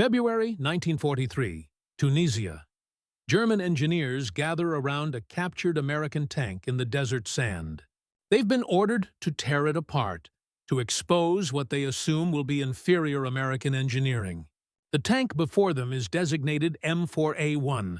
February 1943, Tunisia. German engineers gather around a captured American tank in the desert sand. They've been ordered to tear it apart, to expose what they assume will be inferior American engineering. The tank before them is designated M4A1.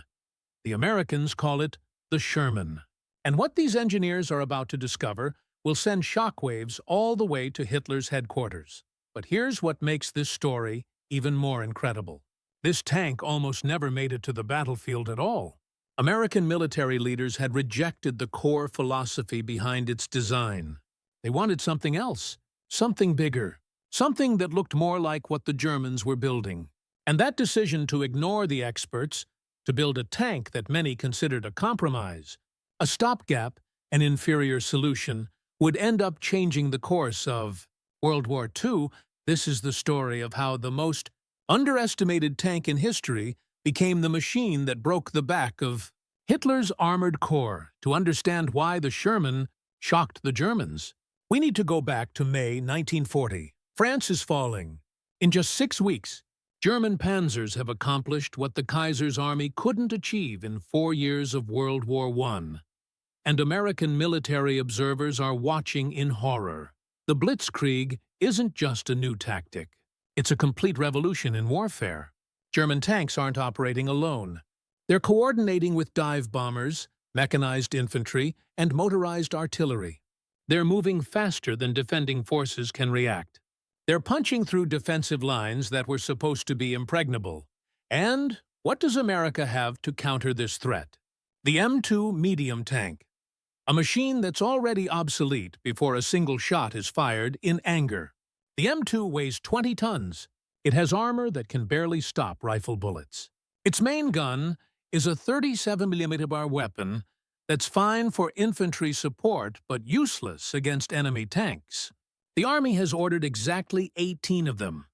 The Americans call it the Sherman. And what these engineers are about to discover will send shockwaves all the way to Hitler's headquarters. But here's what makes this story even more incredible. This tank almost never made it to the battlefield at all. American military leaders had rejected the core philosophy behind its design. They wanted something else, something bigger, something that looked more like what the Germans were building. And that decision to ignore the experts, to build a tank that many considered a compromise, a stopgap, an inferior solution, would end up changing the course of World War II. This is the story of how the most underestimated tank in history became the machine that broke the back of Hitler's armored corps. To understand why the Sherman shocked the Germans, we need to go back to May 1940. France is falling. In just 6 weeks, German panzers have accomplished what the Kaiser's army couldn't achieve in 4 years of World War I. And American military observers are watching in horror. The Blitzkrieg isn't just a new tactic. It's a complete revolution in warfare. German tanks aren't operating alone. They're coordinating with dive bombers, mechanized infantry, and motorized artillery. They're moving faster than defending forces can react. They're punching through defensive lines that were supposed to be impregnable. And what does America have to counter this threat? The M2 medium tank, a machine that's already obsolete before a single shot is fired in anger. The M2 weighs 20 tons. It has armor that can barely stop rifle bullets. Its main gun is a 37mm weapon that's fine for infantry support but useless against enemy tanks. The Army has ordered exactly 18 of them.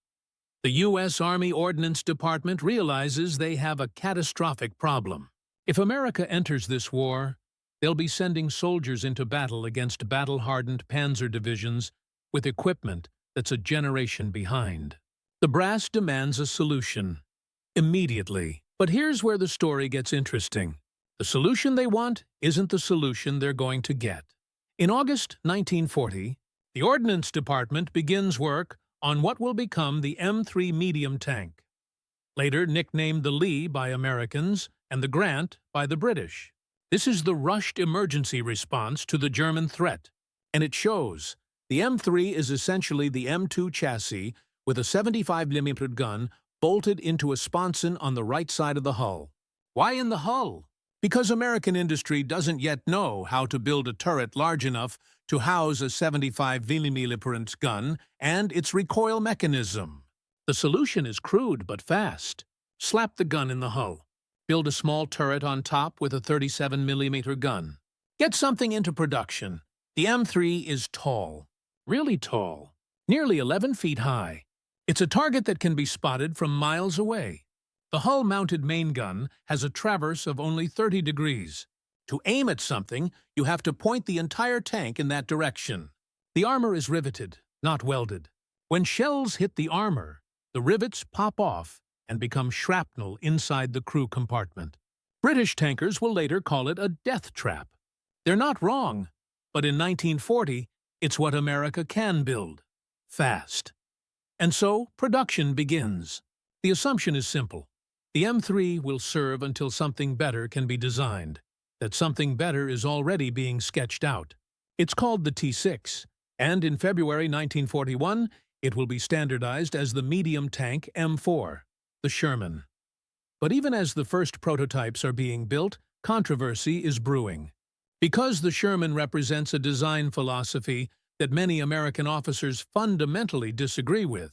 The U.S. Army Ordnance Department realizes they have a catastrophic problem. If America enters this war, they'll be sending soldiers into battle against battle-hardened panzer divisions with equipment that's a generation behind. The brass demands a solution immediately. But here's where the story gets interesting. The solution they want isn't the solution they're going to get. In August 1940, the Ordnance Department begins work on what will become the M3 medium tank, later nicknamed the Lee by Americans and the Grant by the British. This is the rushed emergency response to the German threat, and it shows. The M3 is essentially the M2 chassis with a 75mm gun bolted into a sponson on the right side of the hull. Why in the hull? Because American industry doesn't yet know how to build a turret large enough to house a 75mm gun and its recoil mechanism. The solution is crude but fast. Slap the gun in the hull. Build a small turret on top with a 37mm gun. Get something into production. The M3 is tall. Really tall. Nearly 11 feet high. It's a target that can be spotted from miles away. The hull-mounted main gun has a traverse of only 30 degrees. To aim at something, you have to point the entire tank in that direction. The armor is riveted, not welded. When shells hit the armor, the rivets pop off and become shrapnel inside the crew compartment. British tankers will later call it a death trap. They're not wrong, but in 1940, it's what America can build. Fast. And so, production begins. The assumption is simple. The M3 will serve until something better can be designed. That something better is already being sketched out. It's called the T6, and in February 1941, it will be standardized as the medium tank M4, the Sherman. But even as the first prototypes are being built, controversy is brewing. Because the Sherman represents a design philosophy that many American officers fundamentally disagree with,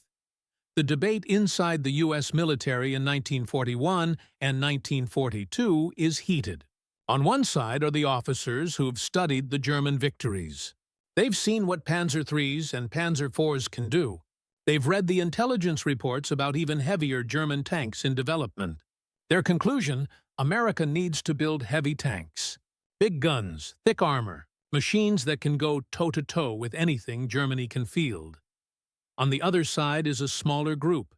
the debate inside the U.S. military in 1941 and 1942 is heated. On one side are the officers who've studied the German victories. They've seen what Panzer IIIs and Panzer IVs can do. They've read the intelligence reports about even heavier German tanks in development. Their conclusion: America needs to build heavy tanks. Big guns, thick armor, machines that can go toe-to-toe with anything Germany can field. On the other side is a smaller group,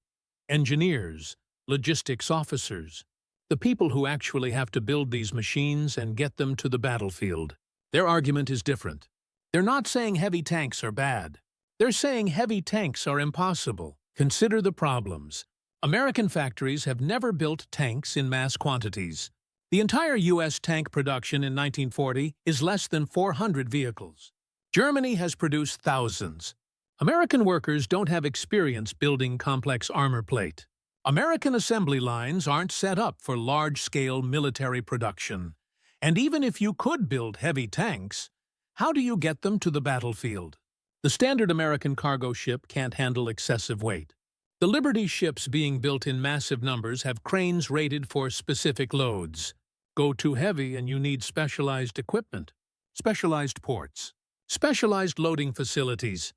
engineers, logistics officers, the people who actually have to build these machines and get them to the battlefield. Their argument is different. They're not saying heavy tanks are bad. They're saying heavy tanks are impossible. Consider the problems. American factories have never built tanks in mass quantities. The entire U.S. tank production in 1940 is less than 400 vehicles. Germany has produced thousands. American workers don't have experience building complex armor plate. American assembly lines aren't set up for large-scale military production. And even if you could build heavy tanks, how do you get them to the battlefield? The standard American cargo ship can't handle excessive weight. The Liberty ships being built in massive numbers have cranes rated for specific loads. Go too heavy and you need specialized equipment, specialized ports, specialized loading facilities.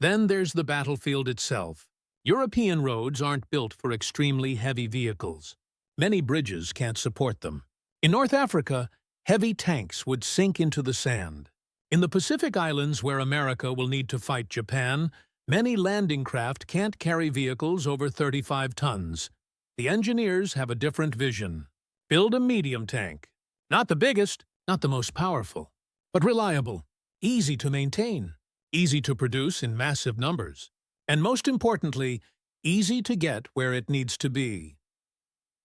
Then there's the battlefield itself. European roads aren't built for extremely heavy vehicles. Many bridges can't support them. In North Africa, heavy tanks would sink into the sand. In the Pacific Islands, where America will need to fight Japan, many landing craft can't carry vehicles over 35 tons. The engineers have a different vision. Build a medium tank. Not the biggest, not the most powerful, but reliable, easy to maintain, easy to produce in massive numbers, and most importantly, easy to get where it needs to be.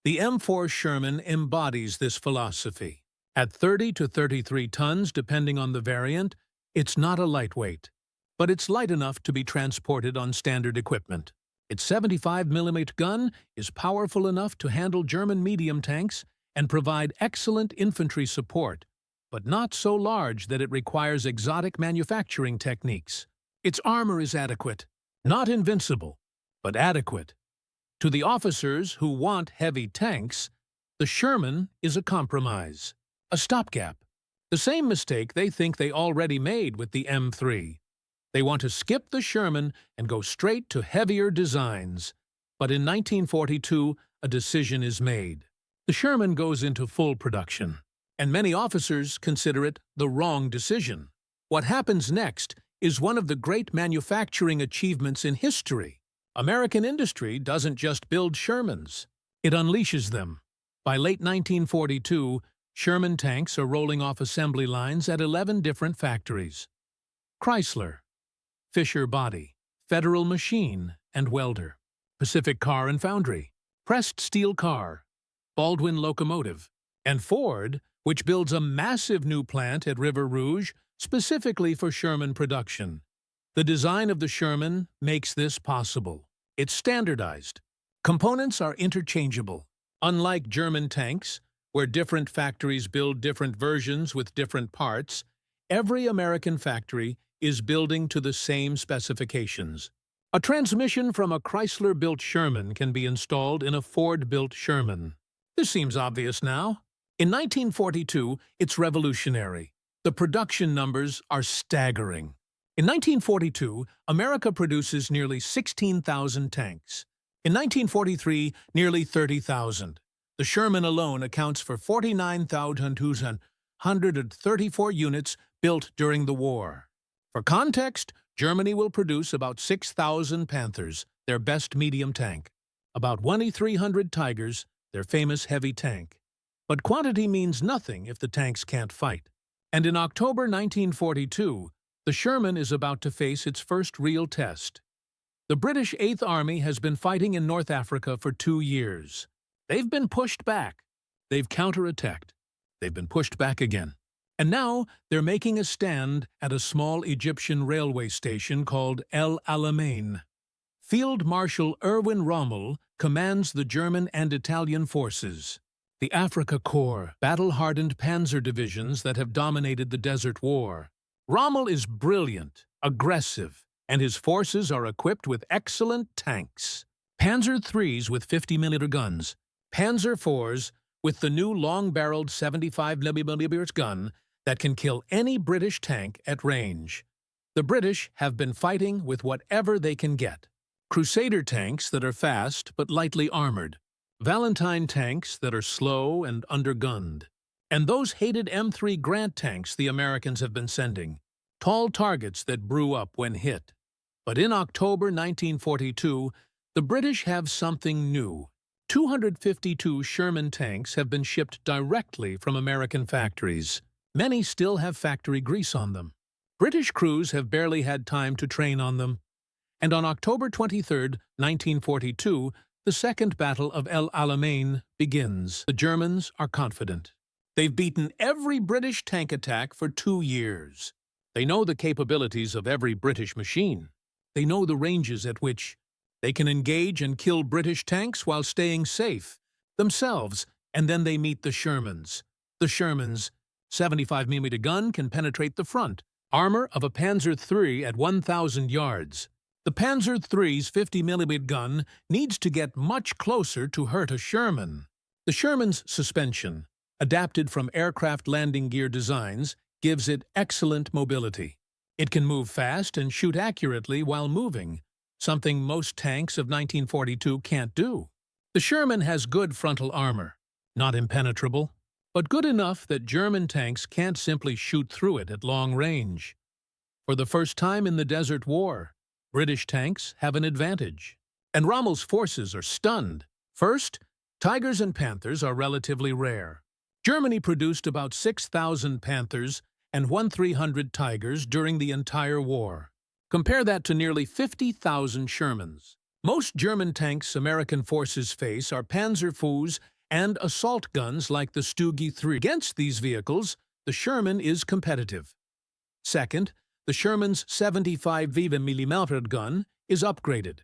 The M4 Sherman embodies this philosophy. At 30 to 33 tons, depending on the variant, it's not a lightweight, but it's light enough to be transported on standard equipment. Its 75mm gun is powerful enough to handle German medium tanks and provide excellent infantry support, but not so large that it requires exotic manufacturing techniques. Its armor is adequate, not invincible, but adequate. To the officers who want heavy tanks, the Sherman is a compromise, a stopgap. The same mistake they think they already made with the M3. They want to skip the Sherman and go straight to heavier designs. But in 1942, a decision is made. The Sherman goes into full production, and many officers consider it the wrong decision. What happens next is one of the great manufacturing achievements in history. American industry doesn't just build Shermans, it unleashes them. By late 1942, Sherman tanks are rolling off assembly lines at 11 different factories. Chrysler, Fisher Body, Federal Machine and Welder, Pacific Car and Foundry, Pressed Steel Car, Baldwin Locomotive, and Ford, which builds a massive new plant at River Rouge specifically for Sherman production. The design of the Sherman makes this possible. It's standardized. Components are interchangeable. Unlike German tanks, where different factories build different versions with different parts, every American factory is building to the same specifications. A transmission from a Chrysler-built Sherman can be installed in a Ford-built Sherman. This seems obvious now. In 1942, it's revolutionary. The production numbers are staggering. In 1942, America produces nearly 16,000 tanks. In 1943, nearly 30,000. The Sherman alone accounts for 49,234 units built during the war. For context, Germany will produce about 6,000 Panthers, their best medium tank, about 2,300 Tigers, their famous heavy tank. But quantity means nothing if the tanks can't fight. And in October 1942, the Sherman is about to face its first real test. The British 8th Army has been fighting in North Africa for 2 years. They've been pushed back. They've counterattacked. They've been pushed back again. And now they're making a stand at a small Egyptian railway station called El Alamein. Field Marshal Erwin Rommel commands the German and Italian forces. The Afrika Korps, battle-hardened panzer divisions that have dominated the Desert War. Rommel is brilliant, aggressive, and his forces are equipped with excellent tanks. Panzer IIIs with 50mm guns, Panzer IVs with the new long-barreled 75mm gun that can kill any British tank at range. The British have been fighting with whatever they can get. Crusader tanks that are fast but lightly armored. Valentine tanks that are slow and undergunned. And those hated M3 Grant tanks the Americans have been sending. Tall targets that brew up when hit. But in October 1942, the British have something new. 252 Sherman tanks have been shipped directly from American factories. Many still have factory grease on them. British crews have barely had time to train on them. And on October 23, 1942, the Second Battle of El Alamein begins. The Germans are confident. They've beaten every British tank attack for 2 years. They know the capabilities of every British machine. They know the ranges at which they can engage and kill British tanks while staying safe themselves, and then they meet the Shermans. The Shermans' 75mm gun can penetrate the front armor of a Panzer III at 1,000 yards. The Panzer III's 50mm gun needs to get much closer to hurt a Sherman. The Sherman's suspension, adapted from aircraft landing gear designs, gives it excellent mobility. It can move fast and shoot accurately while moving, something most tanks of 1942 can't do. The Sherman has good frontal armor, not impenetrable, but good enough that German tanks can't simply shoot through it at long range. For the first time in the Desert War, British tanks have an advantage. And Rommel's forces are stunned. First, Tigers and Panthers are relatively rare. Germany produced about 6,000 Panthers and 1,300 Tigers during the entire war. Compare that to nearly 50,000 Shermans. Most German tanks American forces face are Panzer IVs and assault guns like the Stugge III. Against these vehicles, the Sherman is competitive. Second, the Sherman's 75mm gun is upgraded.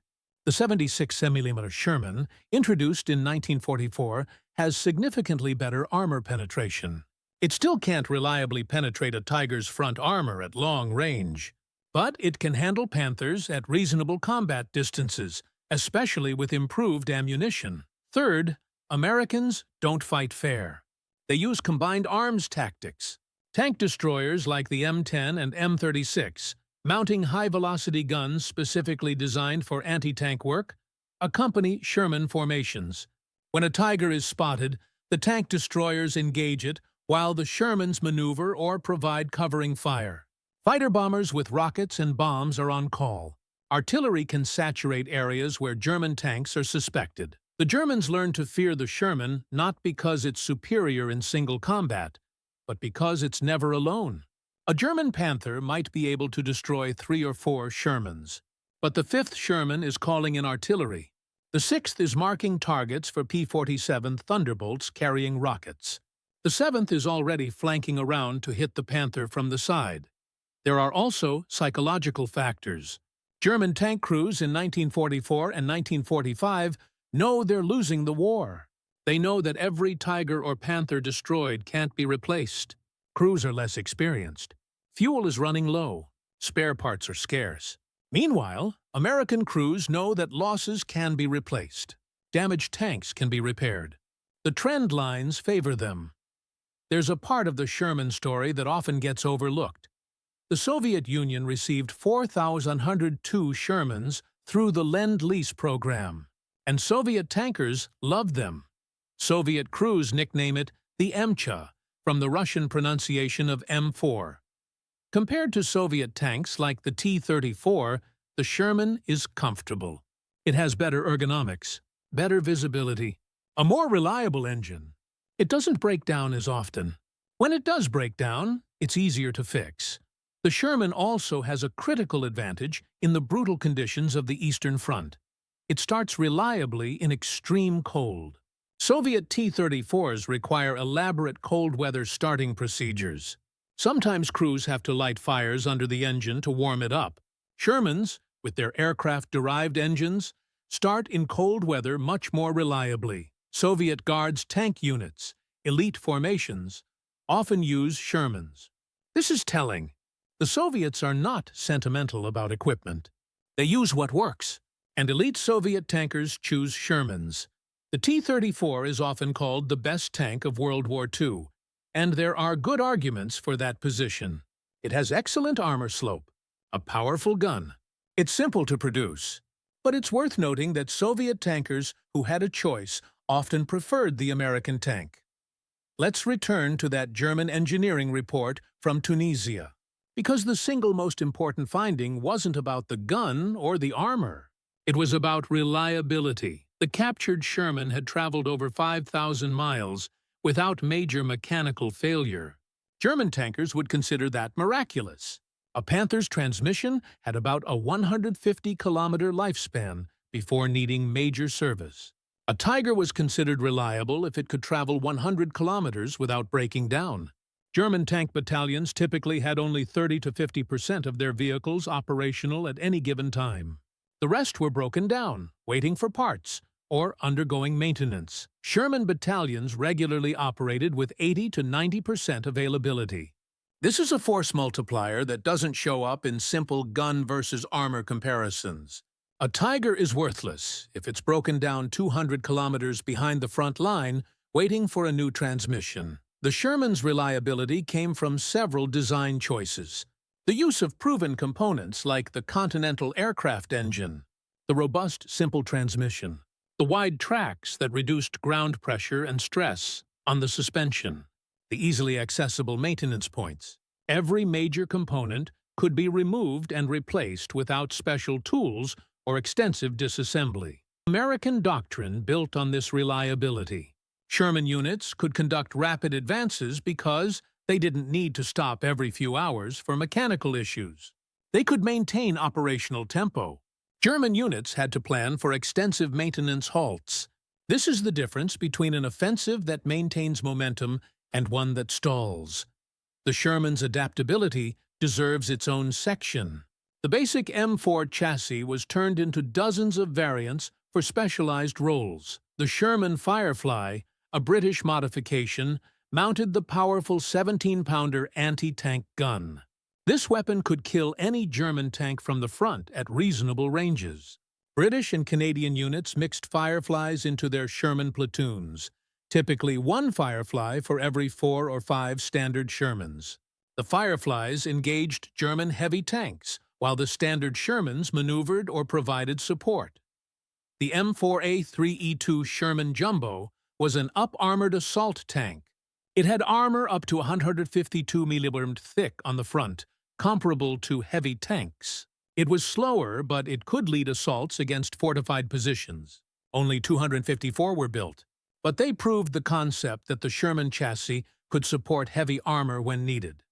The 76mm Sherman, introduced in 1944, has significantly better armor penetration. It still can't reliably penetrate a Tiger's front armor at long range, but it can handle Panthers at reasonable combat distances, especially with improved ammunition. Third, Americans don't fight fair. They use combined arms tactics. Tank destroyers like the M10 and M36, mounting high-velocity guns specifically designed for anti-tank work, accompany Sherman formations. When a Tiger is spotted, the tank destroyers engage it, while the Shermans maneuver or provide covering fire. Fighter bombers with rockets and bombs are on call. Artillery can saturate areas where German tanks are suspected. The Germans learn to fear the Sherman not because it's superior in single combat, but because it's never alone. A German Panther might be able to destroy 3 or 4 Shermans, but the 5th Sherman is calling in artillery. The 6th is marking targets for P-47 Thunderbolts carrying rockets. The 7th is already flanking around to hit the Panther from the side. There are also psychological factors. German tank crews in 1944 and 1945 know they're losing the war. They know that every Tiger or Panther destroyed can't be replaced. Crews are less experienced. Fuel is running low. Spare parts are scarce. Meanwhile, American crews know that losses can be replaced. Damaged tanks can be repaired. The trend lines favor them. There's a part of the Sherman story that often gets overlooked. The Soviet Union received 4,102 Shermans through the Lend-Lease program, and Soviet tankers loved them. Soviet crews nickname it the Emcha, from the Russian pronunciation of M4. Compared to Soviet tanks like the T-34, the Sherman is comfortable. It has better ergonomics, better visibility, a more reliable engine. It doesn't break down as often. When it does break down, it's easier to fix. The Sherman also has a critical advantage in the brutal conditions of the Eastern Front. It starts reliably in extreme cold. Soviet T-34s require elaborate cold-weather starting procedures. Sometimes crews have to light fires under the engine to warm it up. Shermans, with their aircraft-derived engines, start in cold weather much more reliably. Soviet Guards tank units, elite formations, often use Shermans. This is telling. The Soviets are not sentimental about equipment. They use what works, and elite Soviet tankers choose Shermans. The T-34 is often called the best tank of World War II, and there are good arguments for that position. It has excellent armor slope, a powerful gun. It's simple to produce, but it's worth noting that Soviet tankers who had a choice often preferred the American tank. Let's return to that German engineering report from Tunisia, because the single most important finding wasn't about the gun or the armor. It was about reliability. The The captured Sherman had traveled over 5,000 miles without major mechanical failure. German tankers would consider that miraculous. A Panther's transmission had about a 150-kilometer lifespan before needing major service. A Tiger was considered reliable if it could travel 100 kilometers without breaking down. German tank battalions typically had only 30 to 50% of their vehicles operational at any given time. The rest were broken down, waiting for parts, or undergoing maintenance. Sherman battalions regularly operated with 80 to 90% availability. This is a force multiplier that doesn't show up in simple gun versus armor comparisons. A Tiger is worthless if it's broken down 200 kilometers behind the front line, waiting for a new transmission. The Sherman's reliability came from several design choices. The use of proven components like the Continental aircraft engine, the robust simple transmission, the wide tracks that reduced ground pressure and stress on the suspension, the easily accessible maintenance points. Every major component could be removed and replaced without special tools or extensive disassembly. American doctrine built on this reliability. Sherman units could conduct rapid advances because they didn't need to stop every few hours for mechanical issues. They could maintain operational tempo. German units had to plan for extensive maintenance halts. This is the difference between an offensive that maintains momentum and one that stalls. The Sherman's adaptability deserves its own section. The basic M4 chassis was turned into dozens of variants for specialized roles. The Sherman Firefly, a British modification, mounted the powerful 17-pounder anti-tank gun. This weapon could kill any German tank from the front at reasonable ranges. British and Canadian units mixed Fireflies into their Sherman platoons, typically one Firefly for every 4 or 5 standard Shermans. The Fireflies engaged German heavy tanks, while the standard Shermans maneuvered or provided support. The M4A3E2 Sherman Jumbo was an up-armored assault tank. It had armor up to 152 mm thick on the front, comparable to heavy tanks. It was slower, but it could lead assaults against fortified positions. Only 254 were built, but they proved the concept that the Sherman chassis could support heavy armor when needed.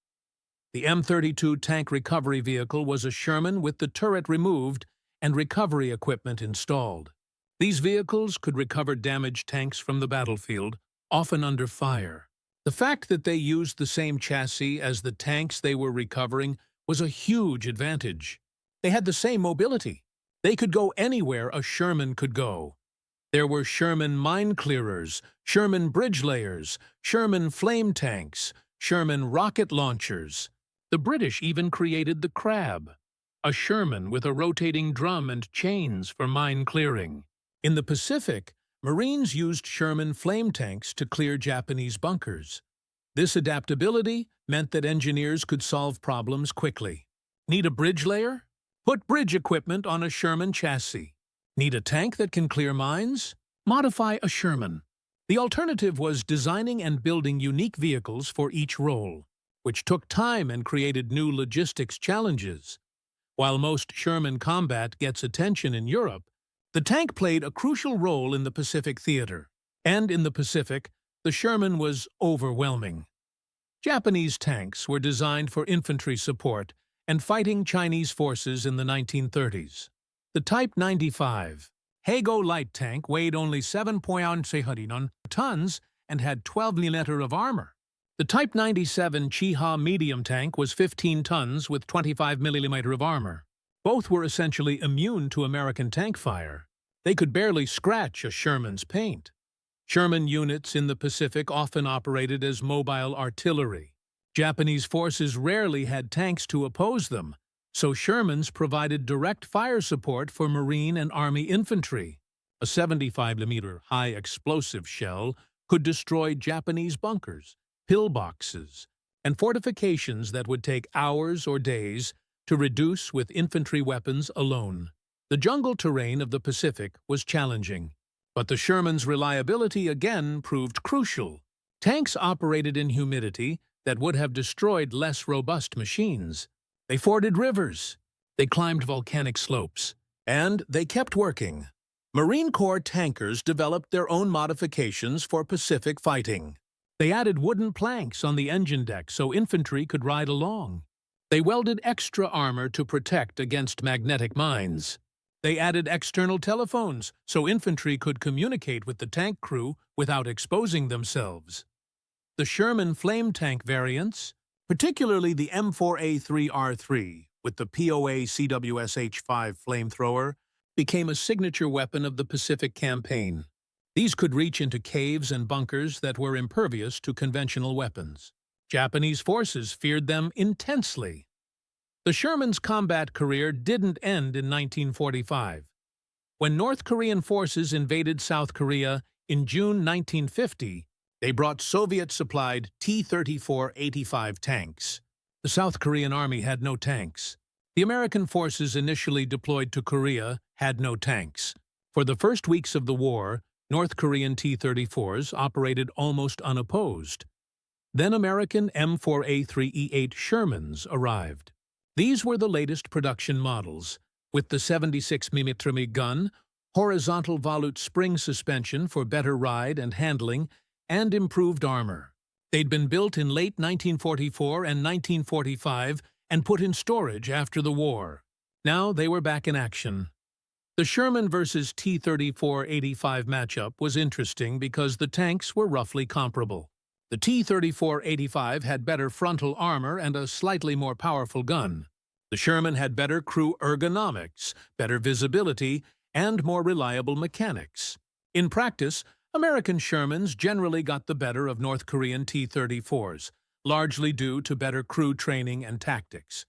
The M32 tank recovery vehicle was a Sherman with the turret removed and recovery equipment installed. These vehicles could recover damaged tanks from the battlefield, often under fire. The fact that they used the same chassis as the tanks they were recovering was a huge advantage. They had the same mobility. They could go anywhere a Sherman could go. There were Sherman mine clearers, Sherman bridge layers, Sherman flame tanks, Sherman rocket launchers. The British even created the Crab, a Sherman with a rotating drum and chains for mine clearing. In the Pacific, Marines used Sherman flame tanks to clear Japanese bunkers. This adaptability meant that engineers could solve problems quickly. Need a bridge layer? Put bridge equipment on a Sherman chassis. Need a tank that can clear mines? Modify a Sherman. The alternative was designing and building unique vehicles for each role, which took time and created new logistics challenges. While most Sherman combat gets attention in Europe, the tank played a crucial role in the Pacific theater. And in the Pacific, the Sherman was overwhelming. Japanese tanks were designed for infantry support and fighting Chinese forces in the 1930s. The Type 95 Hago light tank weighed only 7.9 tons and had 12 mm of armor. The Type 97 Chiha medium tank was 15 tons with 25 mm of armor. Both were essentially immune to American tank fire. They could barely scratch a Sherman's paint. Sherman units in the Pacific often operated as mobile artillery. Japanese forces rarely had tanks to oppose them, so Shermans provided direct fire support for Marine and Army infantry. A 75mm high explosive shell could destroy Japanese bunkers, pillboxes, and fortifications that would take hours or days to reduce with infantry weapons alone. The jungle terrain of the Pacific was challenging, but the Sherman's reliability again proved crucial. Tanks operated in humidity that would have destroyed less robust machines. They forded rivers, they climbed volcanic slopes, and they kept working. Marine Corps tankers developed their own modifications for Pacific fighting. They added wooden planks on the engine deck so infantry could ride along. They welded extra armor to protect against magnetic mines. They added external telephones so infantry could communicate with the tank crew without exposing themselves. The Sherman flame tank variants, particularly the M4A3R3 with the POA CWSH-5 flamethrower, became a signature weapon of the Pacific Campaign. These could reach into caves and bunkers that were impervious to conventional weapons. Japanese forces feared them intensely. The Sherman's combat career didn't end in 1945. When North Korean forces invaded South Korea in June 1950, they brought Soviet-supplied T-34-85 tanks. The South Korean army had no tanks. The American forces initially deployed to Korea had no tanks. For the first weeks of the war, North Korean T-34s operated almost unopposed. Then American M4A3E8 Shermans arrived. These were the latest production models, with the 76mm gun, horizontal volute spring suspension for better ride and handling, and improved armor. They'd been built in late 1944 and 1945 and put in storage after the war. Now they were back in action. The Sherman versus T-34-85 matchup was interesting because the tanks were roughly comparable. The T-34-85 had better frontal armor and a slightly more powerful gun. The Sherman had better crew ergonomics, better visibility, and more reliable mechanics. In practice, American Shermans generally got the better of North Korean T-34s, largely due to better crew training and tactics.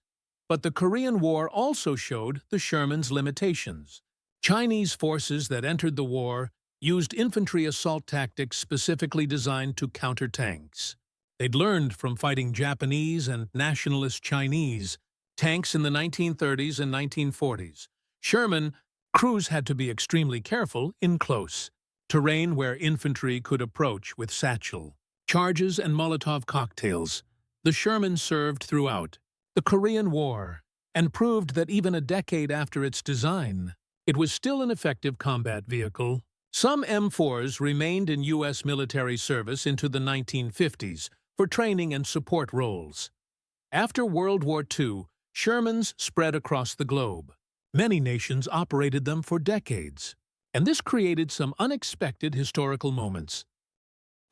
But the Korean War also showed the Sherman's limitations. Chinese forces that entered the war used infantry assault tactics specifically designed to counter tanks. They'd learned from fighting Japanese and nationalist Chinese tanks in the 1930s and 1940s. Sherman crews had to be extremely careful in close terrain where infantry could approach with satchel charges and Molotov cocktails. The Sherman served throughout the Korean War and proved that even a decade after its design, it was still an effective combat vehicle. Some M4s remained in U.S. military service into the 1950s for training and support roles. After World War II, Shermans spread across the globe. Many nations operated them for decades, and this created some unexpected historical moments.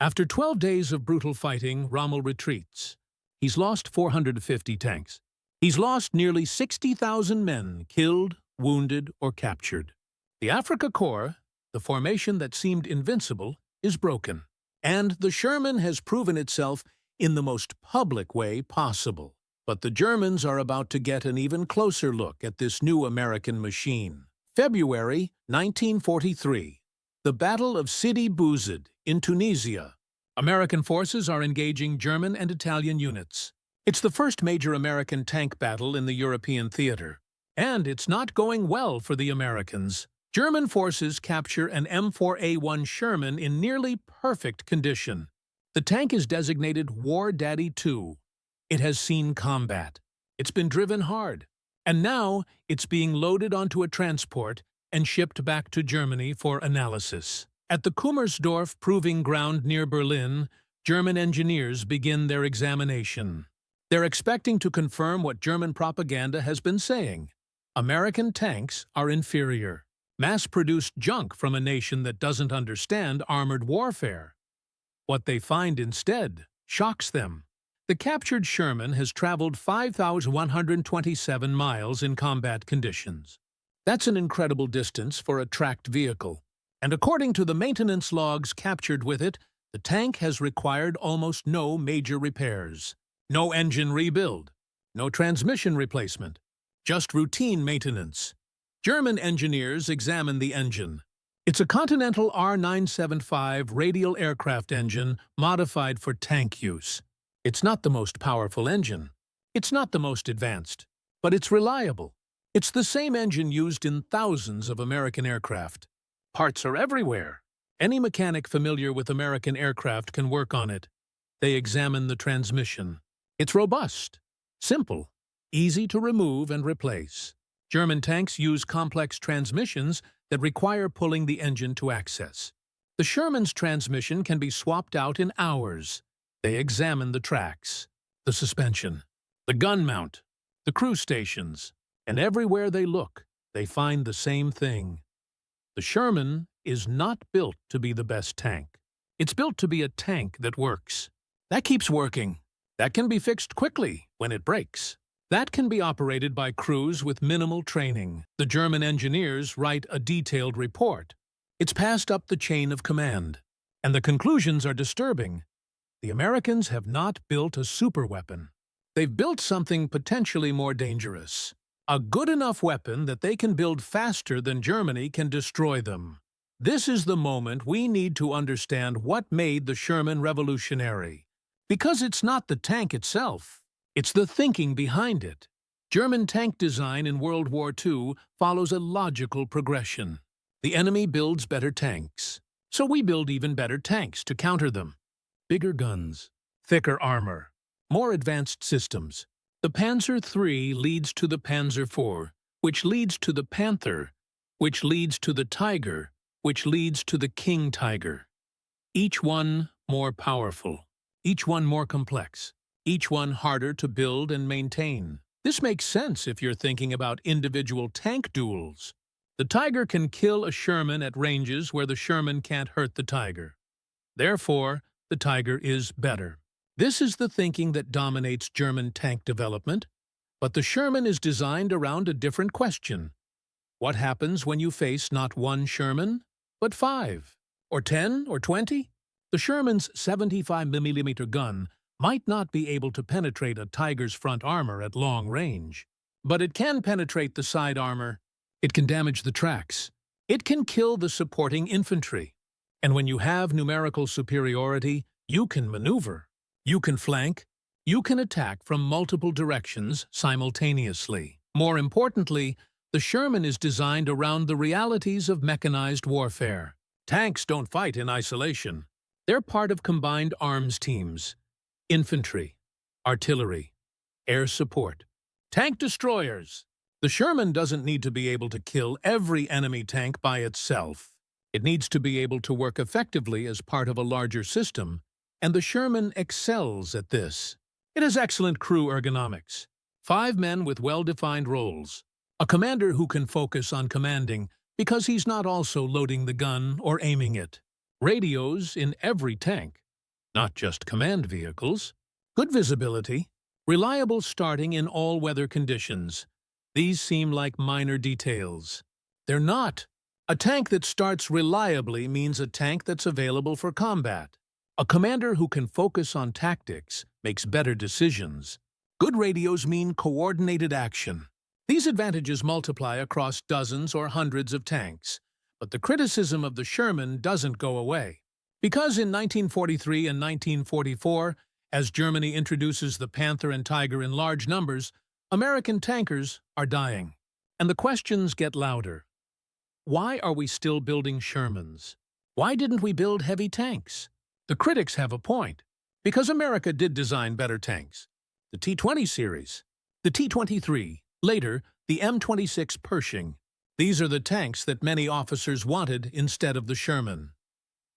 After 12 days of brutal fighting, Rommel retreats. He's lost 450 tanks. He's lost nearly 60,000 men killed, wounded, or captured. The Afrika Korps, the formation that seemed invincible, is broken. And the Sherman has proven itself in the most public way possible. But the Germans are about to get an even closer look at this new American machine. February 1943. The Battle of Sidi Bouzid in Tunisia. American forces are engaging German and Italian units. It's the first major American tank battle in the European theater. And it's not going well for the Americans. German forces capture an M4A1 Sherman in nearly perfect condition. The tank is designated War Daddy 2. It has seen combat. It's been driven hard. And now it's being loaded onto a transport and shipped back to Germany for analysis. At the Kummersdorf Proving Ground near Berlin, German engineers begin their examination. They're expecting to confirm what German propaganda has been saying. American tanks are inferior. Mass-produced junk from a nation that doesn't understand armored warfare. What they find instead shocks them. The captured Sherman has traveled 5,127 miles in combat conditions. That's an incredible distance for a tracked vehicle. And according to the maintenance logs captured with it, the tank has required almost no major repairs. No engine rebuild. No transmission replacement. Just routine maintenance. German engineers examine the engine. It's a Continental R975 radial aircraft engine modified for tank use. It's not the most powerful engine. It's not the most advanced. But it's reliable. It's the same engine used in thousands of American aircraft. Parts are everywhere. Any mechanic familiar with American aircraft can work on it. They examine the transmission. It's robust, simple, easy to remove and replace. German tanks use complex transmissions that require pulling the engine to access. The Sherman's transmission can be swapped out in hours. They examine the tracks, the suspension, the gun mount, the crew stations, and everywhere they look, they find the same thing. The Sherman is not built to be the best tank. It's built to be a tank that works. That keeps working. That can be fixed quickly when it breaks. That can be operated by crews with minimal training. The German engineers write a detailed report. It's passed up the chain of command, and the conclusions are disturbing. The Americans have not built a superweapon. They've built something potentially more dangerous. A good enough weapon that they can build faster than Germany can destroy them. This is the moment we need to understand what made the Sherman revolutionary. Because it's not the tank itself, it's the thinking behind it. German tank design in World War II follows a logical progression. The enemy builds better tanks, so we build even better tanks to counter them. Bigger guns, thicker armor, more advanced systems. The Panzer III leads to the Panzer IV, which leads to the Panther, which leads to the Tiger, which leads to the King Tiger. Each one more powerful, each one more complex, each one harder to build and maintain. This makes sense if you're thinking about individual tank duels. The Tiger can kill a Sherman at ranges where the Sherman can't hurt the Tiger. Therefore, the Tiger is better. This is the thinking that dominates German tank development, but the Sherman is designed around a different question. What happens when you face not one Sherman, but 5, or 10, or 20? The Sherman's 75mm gun might not be able to penetrate a Tiger's front armor at long range, but it can penetrate the side armor. It can damage the tracks. It can kill the supporting infantry. And when you have numerical superiority, you can maneuver. You can flank. You can attack from multiple directions simultaneously. More importantly, the Sherman is designed around the realities of mechanized warfare. Tanks don't fight in isolation. They're part of combined arms teams. Infantry, artillery, air support, tank destroyers. The Sherman doesn't need to be able to kill every enemy tank by itself. It needs to be able to work effectively as part of a larger system, and the Sherman excels at this. It has excellent crew ergonomics. 5 men with well-defined roles. A commander who can focus on commanding because he's not also loading the gun or aiming it. Radios in every tank, not just command vehicles. Good visibility. Reliable starting in all weather conditions. These seem like minor details. They're not. A tank that starts reliably means a tank that's available for combat. A commander who can focus on tactics makes better decisions. Good radios mean coordinated action. These advantages multiply across dozens or hundreds of tanks. But the criticism of the Sherman doesn't go away. Because in 1943 and 1944, as Germany introduces the Panther and Tiger in large numbers, American tankers are dying. And the questions get louder. Why are we still building Shermans? Why didn't we build heavy tanks? The critics have a point. Because America did design better tanks. The T-20 series, the T-23, later the M26 Pershing. These are the tanks that many officers wanted instead of the Sherman.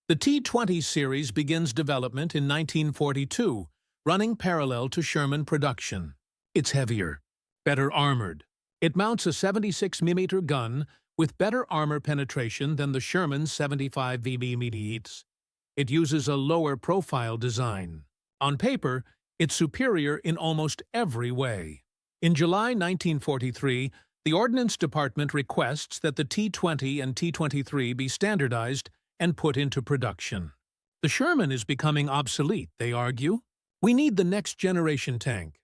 The T-20 series begins development in 1942, running parallel to Sherman production. It's heavier, better armored. It mounts a 76mm gun with better armor penetration than the Sherman's 75mm. It uses a lower profile design. On paper, it's superior in almost every way. In July 1943, the Ordnance Department requests that the T-20 and T-23 be standardized and put into production. The Sherman is becoming obsolete, they argue. We need the next generation tank.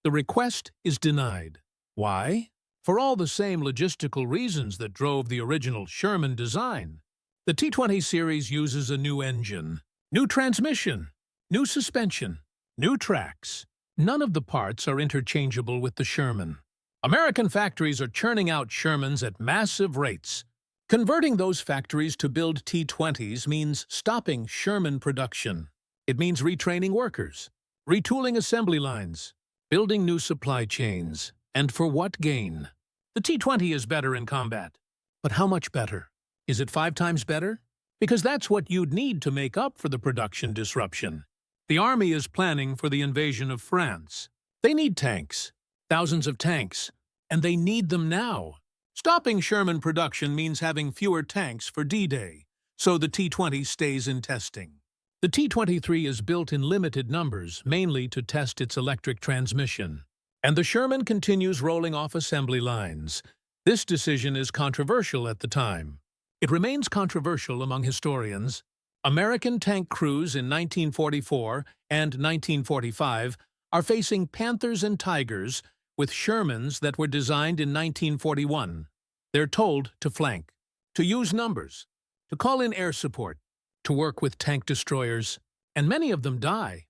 The request is denied. Why? For all the same logistical reasons that drove the original Sherman design. The T-20 series uses a new engine, new transmission, new suspension, new tracks. None of the parts are interchangeable with the Sherman. American factories are churning out Shermans at massive rates. Converting those factories to build T-20s means stopping Sherman production. It means retraining workers, retooling assembly lines, building new supply chains. And for what gain? The T-20 is better in combat. But how much better? Is it 5 times better? Because that's what you'd need to make up for the production disruption. The army is planning for the invasion of France. They need tanks, thousands of tanks, and they need them now. Stopping Sherman production means having fewer tanks for D-Day, so the T-20 stays in testing. The T-23 is built in limited numbers, mainly to test its electric transmission. And the Sherman continues rolling off assembly lines. This decision is controversial at the time. It remains controversial among historians. American tank crews in 1944 and 1945 are facing Panthers and Tigers with Shermans that were designed in 1941. They're told to flank, to use numbers, to call in air support, to work with tank destroyers, and many of them die.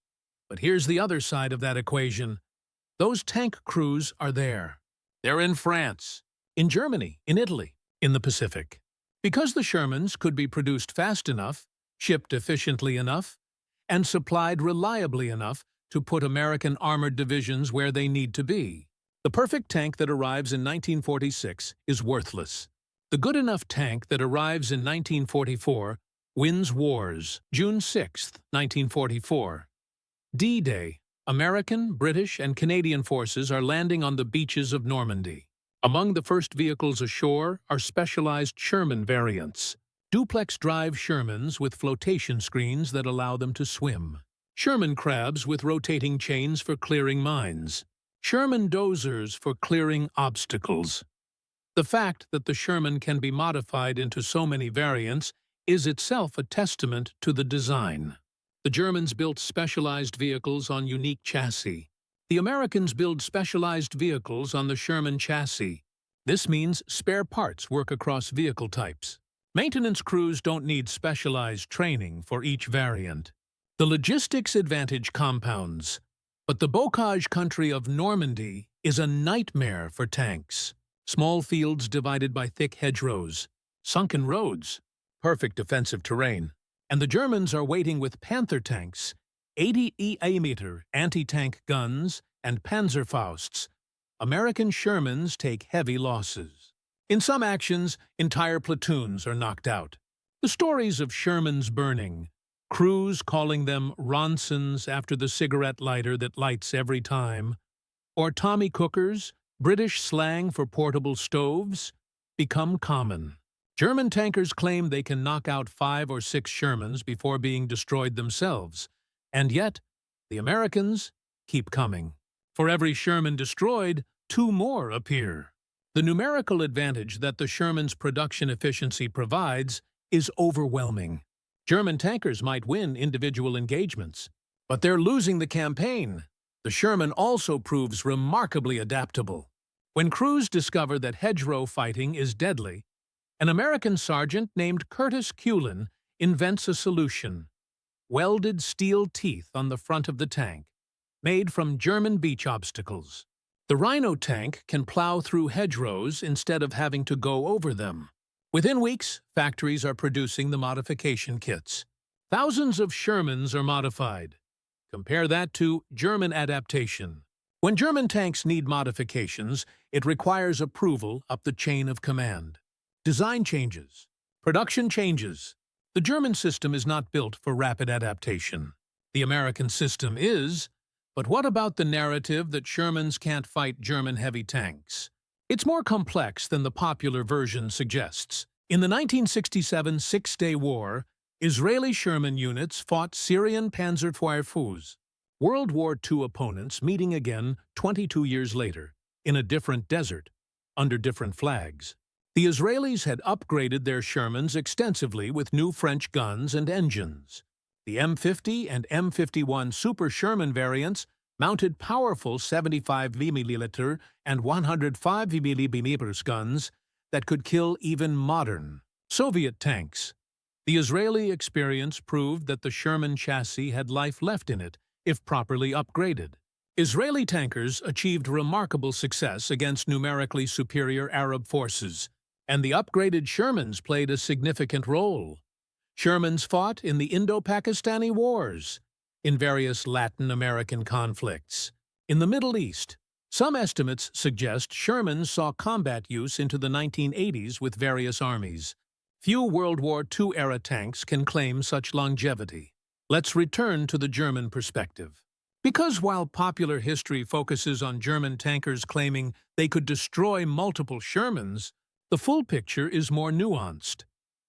But here's the other side of that equation. Those tank crews are there. They're in France, in Germany, in Italy, in the Pacific. Because the Shermans could be produced fast enough, shipped efficiently enough, and supplied reliably enough to put American armored divisions where they need to be. The perfect tank that arrives in 1946 is worthless. The good enough tank that arrives in 1944 wins wars. June 6, 1944. D-Day. American, British, and Canadian forces are landing on the beaches of Normandy. Among the first vehicles ashore are specialized Sherman variants. Duplex-drive Shermans with flotation screens that allow them to swim. Sherman crabs with rotating chains for clearing mines. Sherman dozers for clearing obstacles. The fact that the Sherman can be modified into so many variants is itself a testament to the design. The Germans built specialized vehicles on unique chassis. The Americans build specialized vehicles on the Sherman chassis. This means spare parts work across vehicle types. Maintenance crews don't need specialized training for each variant. The logistics advantage compounds, but the bocage country of Normandy is a nightmare for tanks. Small fields divided by thick hedgerows, sunken roads, perfect defensive terrain. And the Germans are waiting with Panther tanks, 80 mm anti-tank guns, and Panzerfausts. American Shermans take heavy losses. In some actions, entire platoons are knocked out. The stories of Shermans burning, crews calling them Ronsons after the cigarette lighter that lights every time, or Tommy cookers, British slang for portable stoves, become common. German tankers claim they can knock out 5 or 6 Shermans before being destroyed themselves, and yet the Americans keep coming. For every Sherman destroyed, 2 more appear. The numerical advantage that the Sherman's production efficiency provides is overwhelming. German tankers might win individual engagements, but they're losing the campaign. The Sherman also proves remarkably adaptable. When crews discover that hedgerow fighting is deadly, an American sergeant named Curtis Cullen invents a solution: welded steel teeth on the front of the tank, made from German beach obstacles. The Rhino tank can plow through hedgerows instead of having to go over them. Within weeks, factories are producing the modification kits. Thousands of Shermans are modified. Compare that to German adaptation. When German tanks need modifications, it requires approval up the chain of command. Design changes. Production changes. The German system is not built for rapid adaptation. The American system is. But what about the narrative that Shermans can't fight German heavy tanks? It's more complex than the popular version suggests. In the 1967 Six-Day War, Israeli Sherman units fought Syrian Panzerfeuerfuß, World War II opponents meeting again 22 years later, in a different desert, under different flags. The Israelis had upgraded their Shermans extensively with new French guns and engines. The M50 and M51 Super Sherman variants mounted powerful 75 mm and 105 mm guns that could kill even modern Soviet tanks. The Israeli experience proved that the Sherman chassis had life left in it if properly upgraded. Israeli tankers achieved remarkable success against numerically superior Arab forces, and the upgraded Shermans played a significant role. Shermans fought in the Indo-Pakistani Wars, in various Latin American conflicts, in the Middle East. Some estimates suggest Shermans saw combat use into the 1980s with various armies. Few World War II-era tanks can claim such longevity. Let's return to the German perspective. Because while popular history focuses on German tankers claiming they could destroy multiple Shermans, the full picture is more nuanced.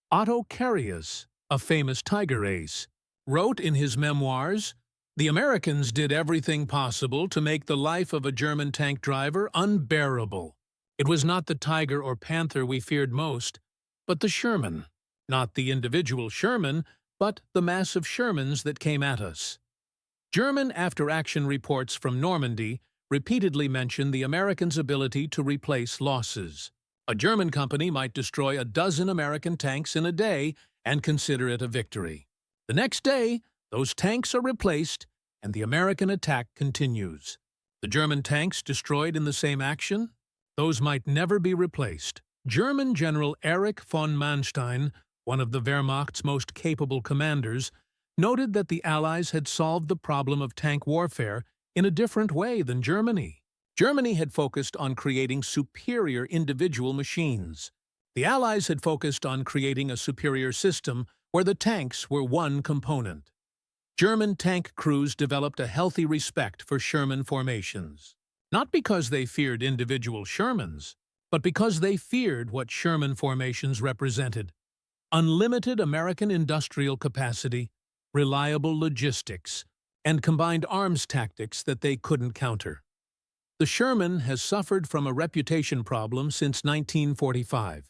Otto Carius, a famous Tiger ace, wrote in his memoirs, "The Americans did everything possible to make the life of a German tank driver unbearable. It was not the Tiger or Panther we feared most, but the Sherman. Not the individual Sherman, but the mass of Shermans that came at us." German after-action reports from Normandy repeatedly mention the Americans' ability to replace losses. A German company might destroy a dozen American tanks in a day and consider it a victory. The next day, those tanks are replaced, and the American attack continues. The German tanks destroyed in the same action? Those might never be replaced. German General Erich von Manstein, one of the Wehrmacht's most capable commanders, noted that the Allies had solved the problem of tank warfare in a different way than Germany. Germany had focused on creating superior individual machines. The Allies had focused on creating a superior system where the tanks were one component. German tank crews developed a healthy respect for Sherman formations, not because they feared individual Shermans, but because they feared what Sherman formations represented: unlimited American industrial capacity, reliable logistics, and combined arms tactics that they couldn't counter. The Sherman has suffered from a reputation problem since 1945.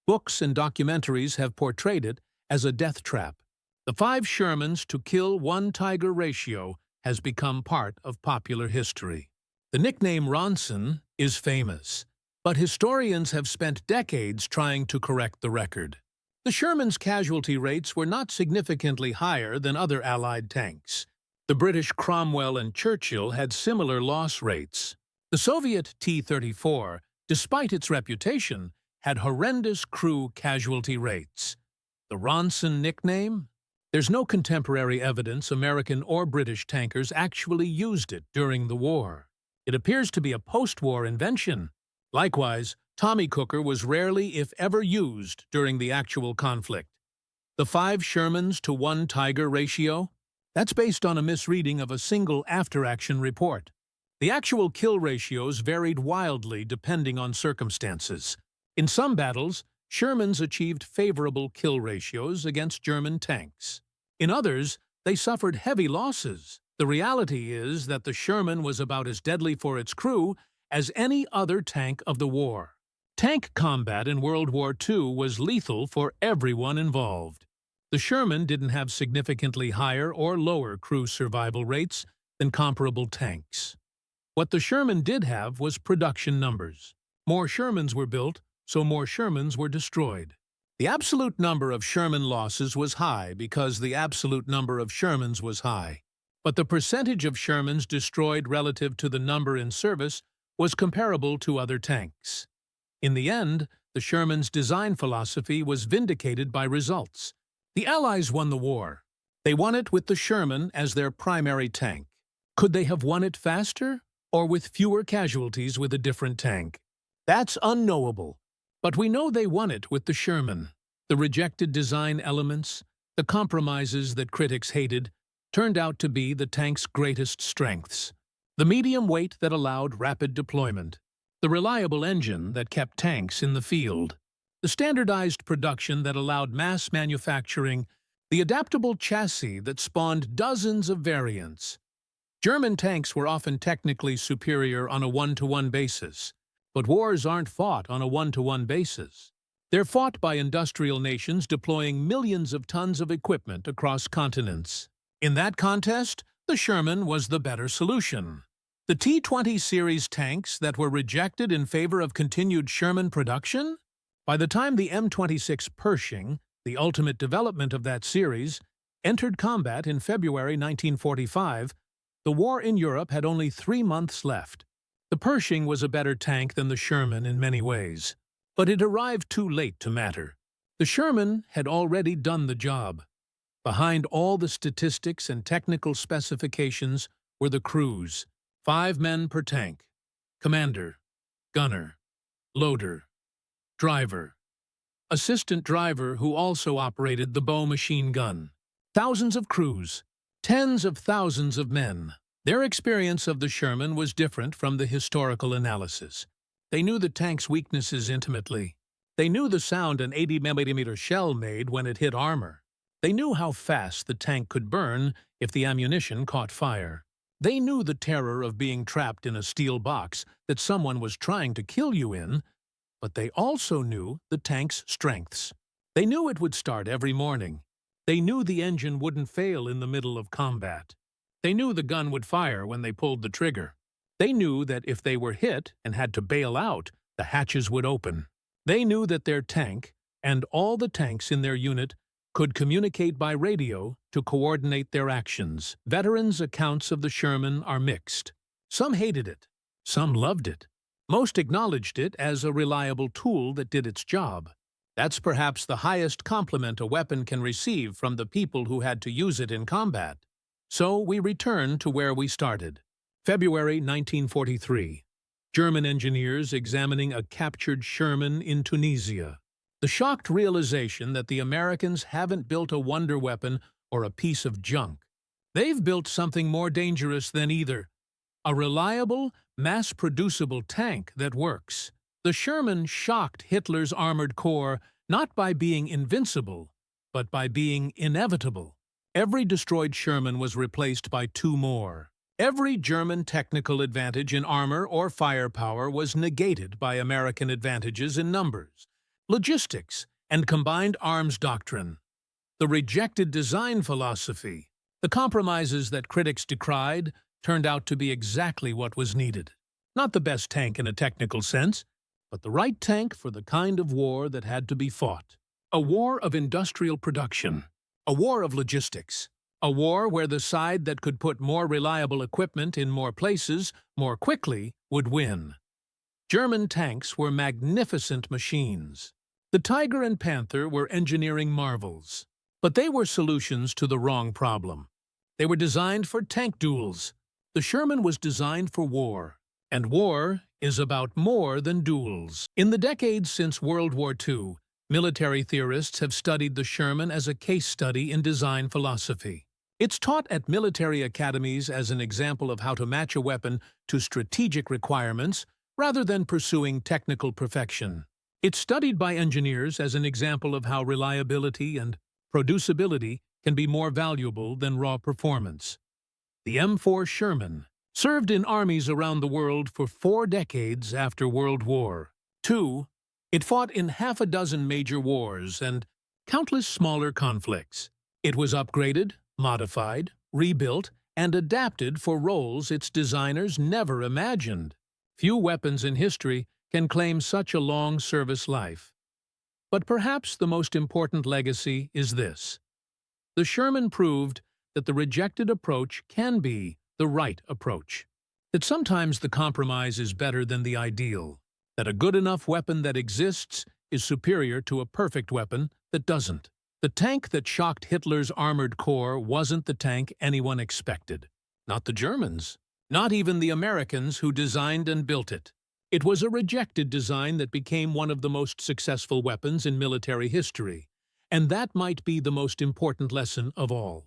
Books and documentaries have portrayed it as a death trap. The 5 Shermans to kill 1 Tiger ratio has become part of popular history. The nickname Ronson is famous, but historians have spent decades trying to correct the record. The Sherman's casualty rates were not significantly higher than other Allied tanks. The British Cromwell and Churchill had similar loss rates. The Soviet T-34, despite its reputation, had horrendous crew casualty rates. The Ronson nickname? There's no contemporary evidence American or British tankers actually used it during the war. It appears to be a post-war invention. Likewise, Tommy Cooker was rarely, if ever, used during the actual conflict. The 5 Shermans to 1 Tiger ratio? That's based on a misreading of a single after-action report. The actual kill ratios varied wildly depending on circumstances. In some battles, Shermans achieved favorable kill ratios against German tanks. In others, they suffered heavy losses. The reality is that the Sherman was about as deadly for its crew as any other tank of the war. Tank combat in World War II was lethal for everyone involved. The Sherman didn't have significantly higher or lower crew survival rates than comparable tanks. What the Sherman did have was production numbers. More Shermans were built, so more Shermans were destroyed. The absolute number of Sherman losses was high because the absolute number of Shermans was high. But the percentage of Shermans destroyed relative to the number in service was comparable to other tanks. In the end, the Sherman's design philosophy was vindicated by results. The Allies won the war. They won it with the Sherman as their primary tank. Could they have won it faster, or with fewer casualties with a different tank? That's unknowable. But we know they won it with the Sherman. The rejected design elements, the compromises that critics hated, turned out to be the tank's greatest strengths. The medium weight that allowed rapid deployment, the reliable engine that kept tanks in the field, the standardized production that allowed mass manufacturing, the adaptable chassis that spawned dozens of variants. German tanks were often technically superior on a one-to-one basis, but wars aren't fought on a one-to-one basis. They're fought by industrial nations deploying millions of tons of equipment across continents. In that contest, the Sherman was the better solution. The T-20 series tanks that were rejected in favor of continued Sherman production? By the time the M26 Pershing, the ultimate development of that series, entered combat in February 1945, the war in Europe had only 3 months left. The Pershing was a better tank than the Sherman in many ways, but it arrived too late to matter. The Sherman had already done the job. Behind all the statistics and technical specifications were the crews: 5 men per tank, commander, gunner, loader, driver. assistant driver who also operated the bow machine gun. Thousands of crews, tens of thousands of men. Their experience of the Sherman was different from the historical analysis. They knew the tank's weaknesses intimately. They knew the sound an 80mm shell made when it hit armor. They knew how fast the tank could burn if the ammunition caught fire. They knew the terror of being trapped in a steel box that someone was trying to kill you in, but they also knew the tank's strengths. They knew it would start every morning. They knew the engine wouldn't fail in the middle of combat. They knew the gun would fire when they pulled the trigger. They knew that if they were hit and had to bail out, the hatches would open. They knew that their tank, and all the tanks in their unit, could communicate by radio to coordinate their actions. Veterans' accounts of the Sherman are mixed. Some hated it. Some loved it. Most acknowledged it as a reliable tool that did its job. That's perhaps the highest compliment a weapon can receive from the people who had to use it in combat. So we return to where we started. February 1943. German engineers examining a captured Sherman in Tunisia. The shocked realization that the Americans haven't built a wonder weapon or a piece of junk. They've built something more dangerous than either. A reliable, mass-producible tank that works. The Sherman shocked Hitler's armored corps not by being invincible, but by being inevitable. Every destroyed Sherman was replaced by two more. Every German technical advantage in armor or firepower was negated by American advantages in numbers, logistics, and combined arms doctrine. The rejected design philosophy, the compromises that critics decried, turned out to be exactly what was needed. Not the best tank in a technical sense, but the right tank for the kind of war that had to be fought. A war of industrial production. A war of logistics. A war where the side that could put more reliable equipment in more places more quickly would win. German tanks were magnificent machines. The Tiger and Panther were engineering marvels. But they were solutions to the wrong problem. They were designed for tank duels. The Sherman was designed for war. And war is about more than duels. In the decades since World War II, military theorists have studied the Sherman as a case study in design philosophy. It's taught at military academies as an example of how to match a weapon to strategic requirements rather than pursuing technical perfection. It's studied by engineers as an example of how reliability and producibility can be more valuable than raw performance. The M4 Sherman served in armies around the world for 4 decades after World War II. It fought in half a dozen major wars and countless smaller conflicts. It was upgraded, modified, rebuilt, and adapted for roles its designers never imagined. Few weapons in history can claim such a long service life. But perhaps the most important legacy is this. The Sherman proved that the rejected approach can be the right approach. That sometimes the compromise is better than the ideal. That a good enough weapon that exists is superior to a perfect weapon that doesn't. The tank that shocked Hitler's armored corps wasn't the tank anyone expected. Not the Germans. Not even the Americans who designed and built it. It was a rejected design that became one of the most successful weapons in military history. And that might be the most important lesson of all.